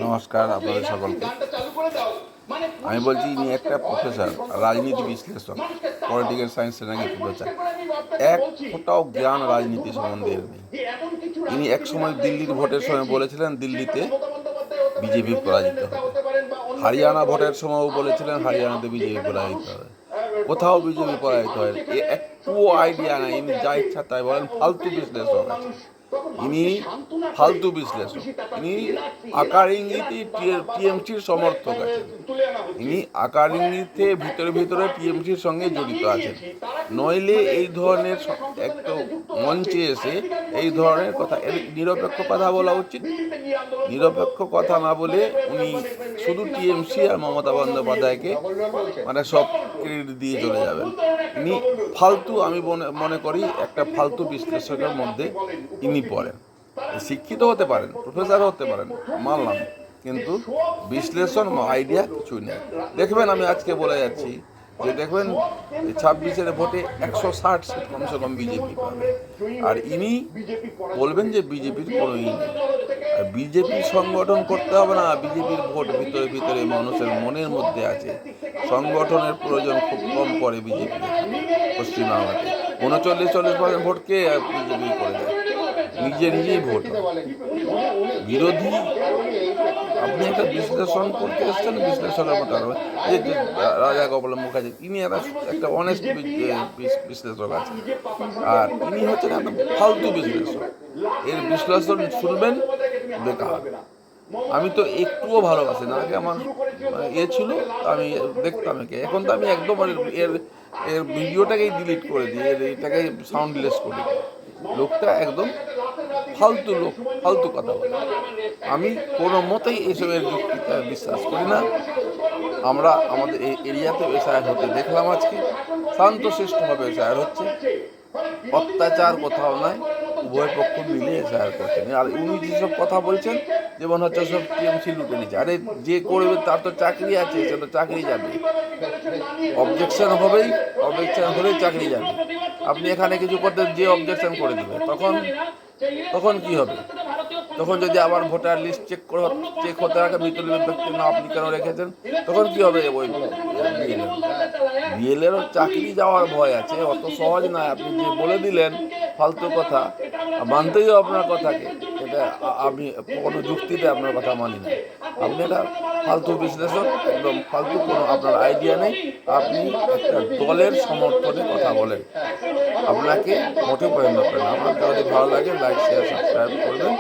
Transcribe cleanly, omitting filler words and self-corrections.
নমস্কার আপনাদের সকলকে। আমি বলছি ইনি একটা প্রফেসর, রাজনীতি বিশ্লেষক, পলিটিক্যাল সায়েন্সের নাকি প্রফেসর। এক ফোঁটাও জ্ঞান রাজনীতি সম্বন্ধে এর নেই। ইনি এক সময় দিল্লির ভোটের সময় বলেছিলেন দিল্লিতে বিজেপি পরাজিত হবে। হরিয়ানা ভোটের সময়ও বলেছিলেন হরিয়ানাতে বিজেপি পরাজিত হবে। কোথাও বিজেপি পরাজিত হয় একটুও আইডিয়া নাই। ইনি যা ইচ্ছা তাই বলেন, ফালতু বিশ্লেষক আছে। ইনি ফালতু বিশ্লেষক। ইনি আকার ইঙ্গিতে টিএমসির সমর্থক আছেন। ইনি আকার ইঙ্গিতে ভিতরে ভিতরে টিএমসির সঙ্গে জড়িত আছেন। নইলে এই ধরনের একটা মঞ্চে এসে এই ধরনের কথা, নিরপেক্ষ কথা বলা উচিত। নিরপেক্ষ কথা না বলে উনি শুধু টিএমসি আর মমতা বন্দ্যোপাধ্যায়কে মানে সব ক্রেডিট দিয়ে চলে যাবেন। ইনি ফালতু, আমি মনে করি একটা ফালতু বিশ্লেষকের মধ্যে ইনি পড়েন। শিক্ষিত হতে পারেন, প্রফেসর হতে পারেন, মানলাম, কিন্তু বিশ্লেষণ আইডিয়া কিছুই নেই। দেখবেন, আমি আজকে বলে যাচ্ছি যে দেখবেন 26-এর ভোটে 160 সিট কমসে কম বিজেপি পাবে। আর ইনি বলবেন যে বিজেপির কোনো নেই। আর বিজেপি সংগঠন করতে হবে না। বিজেপির ভোট ভিতরে ভিতরে মানুষের মনের মধ্যে আছে। সংগঠনের প্রয়োজন খুব কম পড়ে বিজেপি পশ্চিমবাংলাতে। 39-40% ভোটকে বিজেপি করে দেয়, নিজেই ভোট বিরোধী। আপনি একটা বিশ্লেষণ করতে এসছেন, বিশ্লেষণের মতো এই যে রাজা গোপাল মুখার্জি, ইনি একটা অনেস্ট বিশ্লেষক আছে। আর ইনি হচ্ছেন একটা ফালতু বিশ্লেষক। এর বিশ্লেষণ শুনবেন বেকার। আমি তো একটুও ভালোবাসি না। আগে আমার ছিল, আমি দেখতাম একে। এখন তো আমি একদম এর এর ভিডিওটাকেই ডিলিট করে দিই, এটাকে সাউন্ডলেস করে দিই। লোকটা একদম ফালতু লোক, ফালতু কথা বলে। আমি কোনো মতেই এসবের যুক্তিতে বিশ্বাস করি না। আমরা আমাদের এই এরিয়াতে এসআইআর হতে দেখলাম, আজকে শান্তশিষ্টভাবে এসআইআর হচ্ছে, অত্যাচার কোথাও নয়, উভয় পক্ষ মিলে এসআইআর করছেন। আর উনি যেসব কথা বলছেন যে মনে হচ্ছে সব টিএমসি লুটে নিচ্ছে। আরে যে করবে তার তো চাকরি আছে, সে তো চাকরি যাবে। অবজেকশন হলেই চাকরি যাবে। আপনি এখানে কিছু করতে যে অবজেকশন করে দিবে, তখন কি হবে? তখন যদি আবার ভোটার লিস্ট চেক হতে থাকে, মৃত ব্যক্তির নাম আপনি কেন রেখেছেন, তখন কি হবে? ওই বিএলএরও চাকরি যাওয়ার ভয় আছে। অত সহজ নয়। আপনি যে বলে দিলেন ফালতু কথা, মানতেই আপনার কথাকে, এটা আমি কোনো যুক্তিতে আপনার কথা মানি না। আপনি এটা ফালতু বিশ্লেষক, একদম ফালতু, কোনো আপনার আইডিয়া নেই। আপনি একটা দলের সমর্থনে কথা বলেন, আপনাকে মোটেও পছন্দ করেন। আপনার যদি ভালো লাগে লাইক, শেয়ার, সাবস্ক্রাইব করবেন।